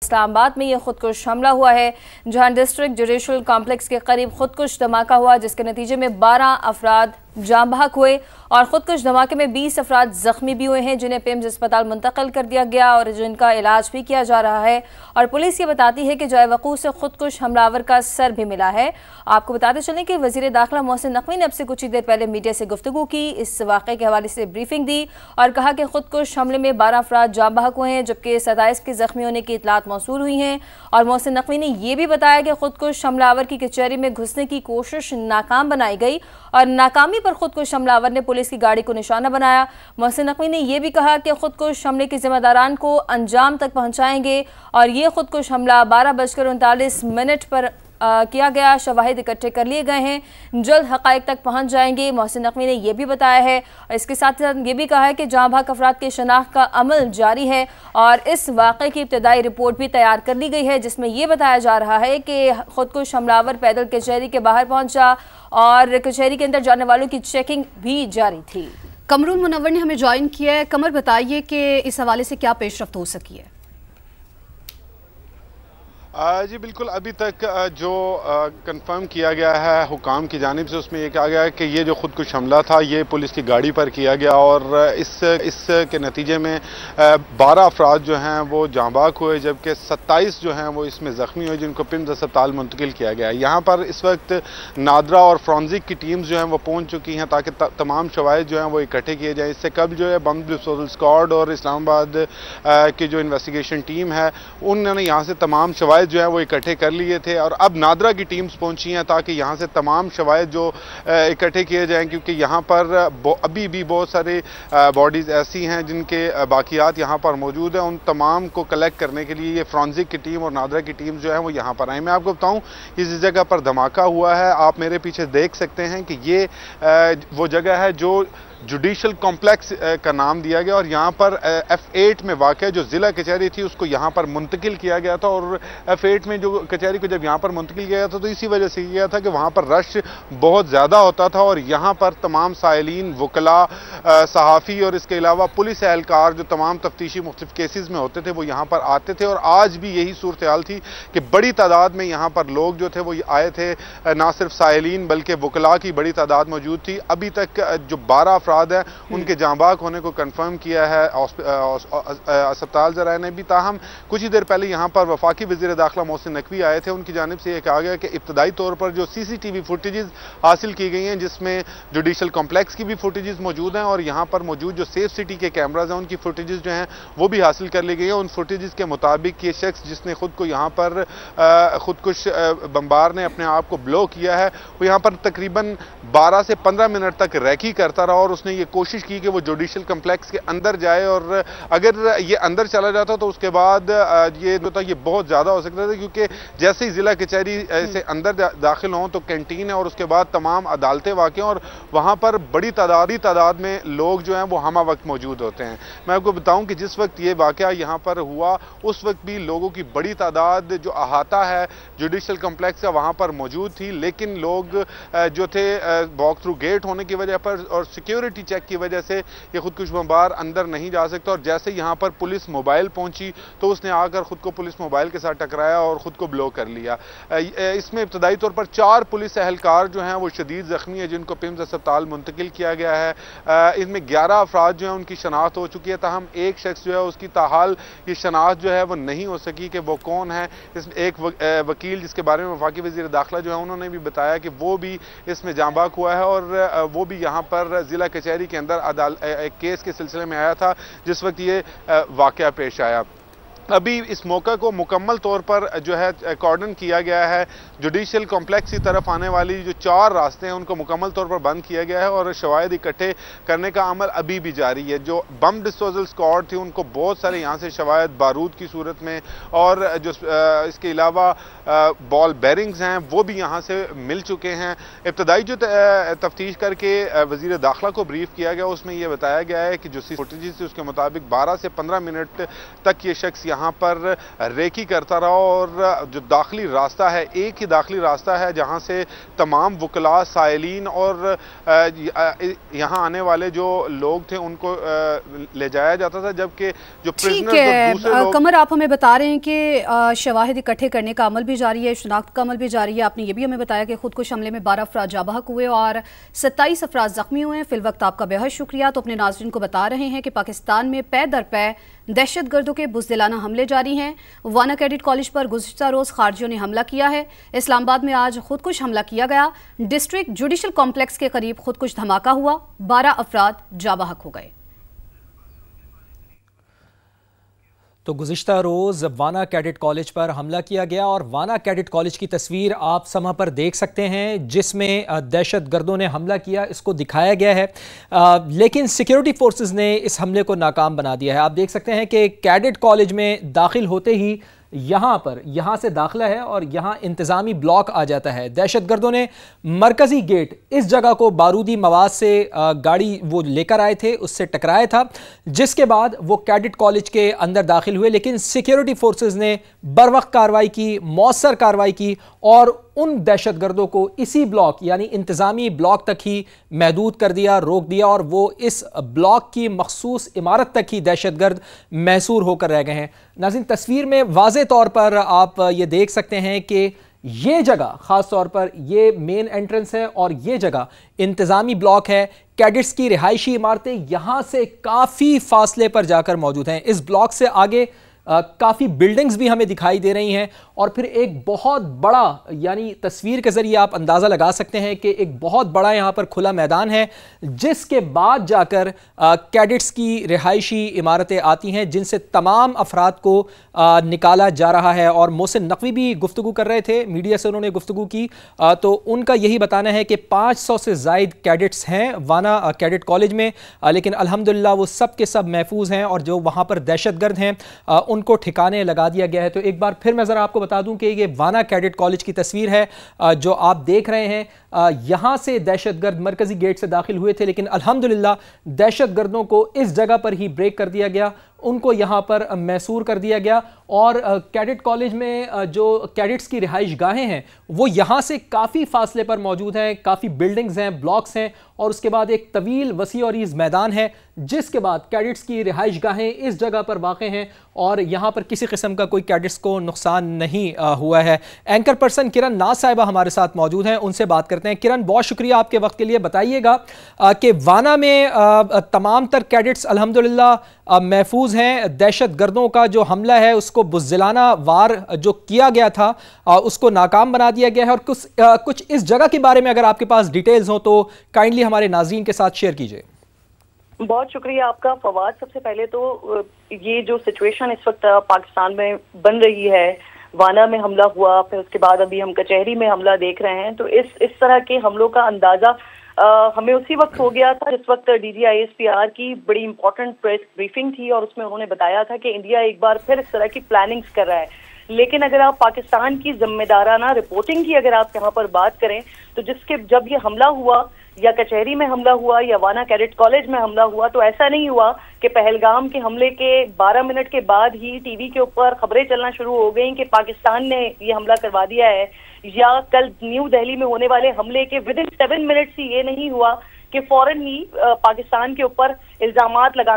इस्लामाबाद में यह खुदकुश हमला हुआ है, जहां डिस्ट्रिक्ट जुडिशल कॉम्प्लेक्स के करीब खुदकुश धमाका हुआ, जिसके नतीजे में 12 अफराद जाम बहक हुए और खुदकुश धमाके में 20 अफराद जख्मी भी हुए हैं, जिन्हें पिम्स अस्पताल मुंतकिल कर दिया गया और जिनका इलाज भी किया जा रहा है। और पुलिस ये बताती है कि जाए वकूअ से खुदकुश हमलावर का सर भी मिला है। आपको बताते चलें कि वज़ीर दाखिला मोहसिन नकवी ने अब से कुछ ही देर पहले मीडिया से गुफ्तगू की, इस वाक़े के हवाले से ब्रीफिंग दी और कहा कि खुदकुश हमले में 12 अफराद जाम बहक हुए हैं, जबकि 27 के जख्मी होने की इतलात मौसूल हुई हैं। और मोहसिन नकवी ने यह भी बताया कि खुदकुश हमलावर की कचहरी में घुसने की कोशिश नाकाम बनाई गई और नाकामी पर खुदकुश हमलावर ने पुलिस की गाड़ी को निशाना बनाया। मोहसिन नकवी ने यह भी कहा कि खुदकुश हमले के जिम्मेदारान को अंजाम तक पहुंचाएंगे और ये खुदकुश हमला 12:39 पर किया गया। शवाहिद इकट्ठे कर लिए गए हैं, जल्द हक़ाइक़ तक पहुंच जाएंगे। मोहसिन नकवी ने यह भी बताया है और इसके साथ साथ ये भी कहा है कि जाँ बहक अफराद के शनाख्त का अमल जारी है और इस वाक़े की इब्तदाई रिपोर्ट भी तैयार कर ली गई है, जिसमें यह बताया जा रहा है कि खुदकुश हमलावर पैदल कचहरी के बाहर पहुंचा और कचहरी के अंदर जाने वालों की चेकिंग भी जारी थी। कमरुल मुनव्वर ने हमें ज्वाइन किया है। कमर, बताइए कि इस हवाले से क्या पेशरफ्त हो सकी है? जी बिल्कुल, अभी तक जो कंफर्म किया गया है हुकाम की जानिब से, उसमें ये कहा गया है कि ये जो खुदकुश हमला था ये पुलिस की गाड़ी पर किया गया और इस के नतीजे में 12 अफराद जो हैं वो जाँ बहक हुए, जबकि 27 जो हैं वो इसमें ज़ख्मी हुए, जिनको पिम्स अस्पताल मुंतकिल किया गया है। यहाँ पर इस वक्त नादरा और फ्रांजिक की टीम्स जो हैं वो पहुँच चुकी हैं ताकि तमाम शवाहिद जो हैं वो इकट्ठे किए जाएँ। इससे कब जो है बम डिस्पोजल स्क्वाड और इस्लामाबाद की जो इन्वेस्टिगेशन टीम है उन्होंने यहाँ से तमाम शवाहिद जो है वो इकट्ठे कर लिए थे और अब नादरा की टीम्स पहुंची हैं ताकि यहाँ से तमाम शवाहिद जो इकट्ठे किए जाएं, क्योंकि यहाँ पर अभी भी बहुत सारे बॉडीज़ ऐसी हैं जिनके बाकियात यहाँ पर मौजूद हैं। उन तमाम को कलेक्ट करने के लिए ये फ्रांजिक की टीम और नादरा की टीम जो है वो यहाँ पर आई। मैं आपको बताऊँ, इस जगह पर धमाका हुआ है, आप मेरे पीछे देख सकते हैं कि ये वो जगह है जो जुडिशल कॉम्प्लेक्स का नाम दिया गया और यहाँ पर F8 में वाक़या जो ज़िला कचहरी थी उसको यहाँ पर मुंतकिल किया गया था और F8 में जो कचहरी को जब यहाँ पर मुंतकिल किया गया था तो इसी वजह से किया था कि वहाँ पर रश बहुत ज़्यादा होता था और यहाँ पर तमाम साइलिन, वकला, सहाफ़ी और इसके अलावा पुलिस एहलकार जो तमाम तफ्तीशी मुख्तलिफ केसेस में होते थे वो यहाँ पर आते थे। और आज भी यही सूरत हाल थी कि बड़ी तादाद में यहाँ पर लोग जो थे वो आए थे, ना सिर्फ साइलिन बल्कि वकला की बड़ी तादाद मौजूद थी। अभी तक जो 12 अफराद है उनके जाँ बहक होने को कंफर्म किया है अस्पताल ज़राए ने भी। ताहम कुछ ही देर पहले यहाँ पर वफाकी वज़ीर दाखिला मोहसिन नकवी आए थे, उनकी जानिब से यह कहा गया कि इब्तदाई तौर पर जो CCTV फुटेजेस हासिल की गई हैं जिसमें जुडिशल कॉम्प्लेक्स की भी फुटेजेस मौजूद हैं और यहाँ पर मौजूद जो सेफ सिटी के कैमराज हैं उनकी फुटेजेस जो हैं वो भी हासिल कर ली गई हैं। उन फुटेजेस के मुताबिक ये शख्स जिसने खुद को यहाँ पर खुदकुश बम्बार ने अपने आप को ब्लो किया है वो यहाँ पर तकरीबन 12 से 15 मिनट तक रैकी करता रहा और उसने ये कोशिश की कि वो जुडिशल कॉम्प्लेक्स के अंदर जाए और अगर ये अंदर चला जाता तो उसके बाद ये बहुत ज़्यादा हो सकता था, क्योंकि जैसे ही ज़िला कचहरी से अंदर दाखिल हों तो कैंटीन है और उसके बाद तमाम अदालतें वाक़ और वहाँ पर बड़ी तादाद में लोग जो हैं वो हमा वक्त मौजूद होते हैं। मैं आपको बताऊँ कि जिस वक्त ये वाक़या यहाँ पर हुआ उस वक्त भी लोगों की बड़ी तादाद जो अहाता है जुडिशल कॉम्प्लेक्स का वहाँ पर मौजूद थी, लेकिन लोग जो थे वॉक थ्रू गेट होने की वजह पर और सिक्योरिटी चेक की वजह से ये खुदकुश बम्बार अंदर नहीं जा सकता और जैसे यहाँ पर पुलिस मोबाइल पहुंची तो उसने आकर खुद को पुलिस मोबाइल के साथ टकराया और खुद को ब्लो कर लिया। इसमें इब्तदाई तौर पर 4 पुलिस एहलकार जो हैं वो शदीद जख्मी है, जिनको पिम्स अस्पताल मुंतकिल किया गया है। इसमें 11 अफराद जो हैं उनकी शनाख्त हो चुकी है, ताहम एक शख्स जो है उसकी ताहाल ये शनाख्त जो है वो नहीं हो सकी कि वो कौन है। इसमें एक वकील जिसके बारे में वफाकी वज़ीर दाखिला जो है उन्होंने भी बताया कि वो भी इसमें जाँ बहक हुआ है और वो भी यहाँ पर ज़िला कचहरी के अंदर एक केस के सिलसिले में आया था जिस वक्त ये वाक़या पेश आया। अभी इस मौका को मुकम्मल तौर पर जो है कॉर्डन किया गया है। जुडिशल कॉम्प्लेक्स की तरफ आने वाली जो 4 रास्ते हैं उनको मुकम्मल तौर पर बंद किया गया है और शवाहिद इकट्ठे करने का अमल अभी भी जारी है। जो बम डिस्पोजल स्क्वाड थी उनको बहुत सारे यहाँ से शवाहिद बारूद की सूरत में और जो इसके अलावा बॉल बेरिंग्स हैं वो भी यहाँ से मिल चुके हैं। इब्तदाई जो तफ्तीश करके वज़ीर दाखिला को ब्रीफ किया गया उसमें यह बताया गया है कि जो फुटेजेस थी उसके मुताबिक 12 से 15 मिनट तक ये शख्स यहाँ पर रेकी करता रहा और जो दाखिली रास्ता है, एक ही दाखिली रास्ता है जहाँ से तमाम वकला, साइलिन और यहाँ आने वाले जो लोग थे उनको ले जाया जाता था, जबकि जो प्रिजनर कमर, आप हमें बता रहे हैं कि शवाहिद इकट्ठे करने का अमल भी जारी है, शनाख्त का अमल भी जारी है। आपने ये भी हमें बताया कि खुदकुश हमले में 12 अफराद जाँ बहक हुए और 27 अफराद जख्मी हुए हैं। फिलवक्त आपका बेहद शुक्रिया। तो अपने नाज़रीन को बता रहे हैं कि पाकिस्तान में पै दर पै दहशत गर्दों के बुज़दिलाना हमले जारी हैं। वाना कैडेट कॉलेज पर गुज़िश्ता रोज़ खारजियों ने हमला किया है। इस्लामाबाद में आज खुदकुश हमला किया गया। डिस्ट्रिक्ट जुडिशल कॉम्प्लेक्स के करीब खुदकुश धमाका हुआ, 12 अफराद जाँ बहक हो गए। तो गुज़िश्ता रोज़ वाना कैडेट कॉलेज पर हमला किया गया और वाना कैडेट कॉलेज की तस्वीर आप समा पर देख सकते हैं जिसमें दहशत गर्दों ने हमला किया, इसको दिखाया गया है। लेकिन सिक्योरिटी फोर्सेस ने इस हमले को नाकाम बना दिया है। आप देख सकते हैं कि कैडेट कॉलेज में दाखिल होते ही यहाँ से दाखिला है और यहाँ इंतज़ामी ब्लॉक आ जाता है। दहशतगर्दों ने मरकज़ी गेट, इस जगह को बारूदी मवाद से गाड़ी वो लेकर आए थे, उससे टकराया था, जिसके बाद वो कैडेट कॉलेज के अंदर दाखिल हुए। लेकिन सिक्योरिटी फोर्सेस ने बरवक्त कार्रवाई की, मौसर कार्रवाई की और उन दहशतगर्दों को इसी ब्लॉक यानी इंतज़ामी ब्लॉक तक ही महदूद कर दिया, रोक दिया और वो इस ब्लॉक की मखसूस इमारत तक ही दहशतगर्द महसूर होकर रह गए हैं। नाज़रीन, तस्वीर में वाज़े तौर पर आप ये देख सकते हैं कि ये जगह ख़ास तौर पर ये मेन एंट्रेंस है और ये जगह इंतज़ामी ब्लॉक है। कैडेट्स की रिहायशी इमारतें यहाँ से काफ़ी फासले पर जाकर मौजूद हैं। इस ब्लॉक से आगे काफ़ी बिल्डिंग्स भी हमें दिखाई दे रही हैं और फिर एक बहुत बड़ा, यानी तस्वीर के ज़रिए आप अंदाज़ा लगा सकते हैं कि एक बहुत बड़ा यहाँ पर खुला मैदान है, जिसके बाद जाकर कैडेट्स की रिहायशी इमारतें आती हैं जिनसे तमाम अफराद को निकाला जा रहा है। और मोहसिन नकवी भी गुफ्तगू कर रहे थे, मीडिया से उन्होंने गुफ्तगू की, तो उनका यही बताना है कि 500 से ज़ायद कैडेट्स हैं वाना कैडेट कॉलेज में, लेकिन अल्हम्दुलिल्लाह वो सब के सब महफूज हैं और जो वहाँ पर दहशतगर्द हैं उनको ठिकाने लगा दिया गया है। तो एक बार फिर मैं ज़रा आपको बता दूं कि ये वाना कैडेट कॉलेज की तस्वीर है जो आप देख रहे हैं। यहाँ से दहशतगर्द मरकज़ी गेट से दाखिल हुए थे, लेकिन अल्हम्दुलिल्लाह दहशतगर्दों को इस जगह पर ही ब्रेक कर दिया गया, उनको यहाँ पर मैसूर कर दिया गया। और कैडेट कॉलेज में जो कैडेट्स की रिहाइश गाहें हैं वो यहाँ से काफ़ी फासले पर मौजूद हैं, काफ़ी बिल्डिंग्स हैं, ब्लॉक्स हैं और उसके बाद एक तवील वसी और ईज़ मैदान है, जिसके बाद कैडेट्स की रिहाइश गाहें इस जगह पर वाक़े हैं और यहाँ पर किसी किस्म का कोई कैडेट्स को नुकसान नहीं हुआ है। एंकर पर्सन किरण नाज साहिबा हमारे साथ मौजूद हैं, उनसे बात करते हैं। किरण, बहुत शुक्रिया आपके वक्त के लिए। बताइएगा कि वाना में तमाम तर कैडेट्स अल्हम्दुलिल्लाह महफूज हैं। दहशत गर्दों का जो हमला है उसको बुज़दिलाना वार जो किया गया था उसको नाकाम बना दिया गया है और कुछ इस जगह के बारे में अगर आपके पास डिटेल्स हो तो काइंडली हमारे नाज़रीन के साथ शेयर कीजिए। बहुत शुक्रिया आपका फवाद। सबसे पहले तो ये जो सिचुएशन इस वक्त पाकिस्तान में बन रही है, वाना में हमला हुआ, फिर उसके बाद अभी हम कचहरी में हमला देख रहे हैं, तो इस तरह के हमलों का अंदाजा हमें उसी वक्त हो गया था जिस वक्त DGISPR की बड़ी इंपॉर्टेंट प्रेस ब्रीफिंग थी और उसमें उन्होंने बताया था कि इंडिया एक बार फिर इस तरह की प्लानिंग्स कर रहा है। लेकिन अगर आप पाकिस्तान की जिम्मेदाराना रिपोर्टिंग की अगर आप यहाँ पर बात करें तो जब ये हमला हुआ या कचहरी में हमला हुआ या वाना कैडेट कॉलेज में हमला हुआ, तो ऐसा नहीं हुआ कि पहलगाम के हमले के 12 मिनट के बाद ही टीवी के ऊपर खबरें चलना शुरू हो गई कि पाकिस्तान ने ये हमला करवा दिया है, या कल न्यू दिल्ली में होने वाले हमले के विदिन 7 मिनट्स ही ये नहीं हुआ कि फौरन ही पाकिस्तान के ऊपर इल्जामात लगा